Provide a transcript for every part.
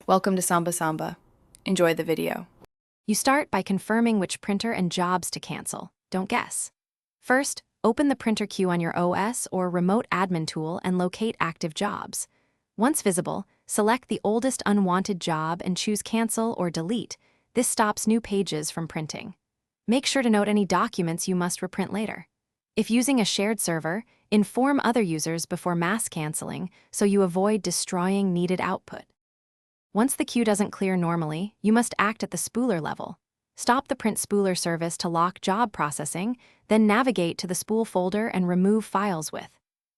Welcome to Samba Samba. Enjoy the video. You start by confirming which printer and jobs to cancel. Don't guess. First, open the printer queue on your OS or remote admin tool and locate active jobs. Once visible, select the oldest unwanted job and choose Cancel or Delete. This stops new pages from printing. Make sure to note any documents you must reprint later. If using a shared server, inform other users before mass canceling so you avoid destroying needed output. Once the queue doesn't clear normally, you must act at the spooler level. Stop the print spooler service to lock job processing, then navigate to the spool folder and remove files with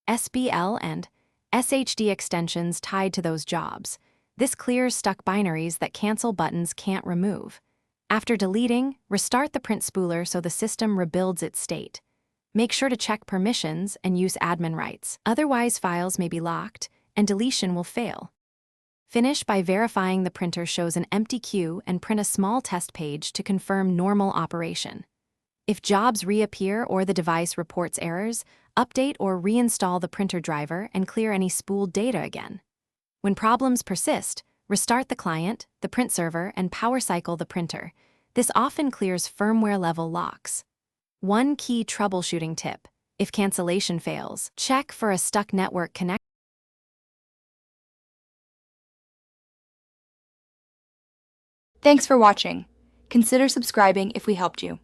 SBL and SHD extensions tied to those jobs. This clears stuck binaries that cancel buttons can't remove. After deleting, restart the print spooler so the system rebuilds its state. Make sure to check permissions and use admin rights. Otherwise, files may be locked and deletion will fail. Finish by verifying the printer shows an empty queue and print a small test page to confirm normal operation. If jobs reappear or the device reports errors, update or reinstall the printer driver and clear any spooled data again. When problems persist, restart the client, the print server, and power cycle the printer. This often clears firmware-level locks. One key troubleshooting tip: if cancellation fails, check for a stuck network connection. Thanks for watching. Consider subscribing if we helped you.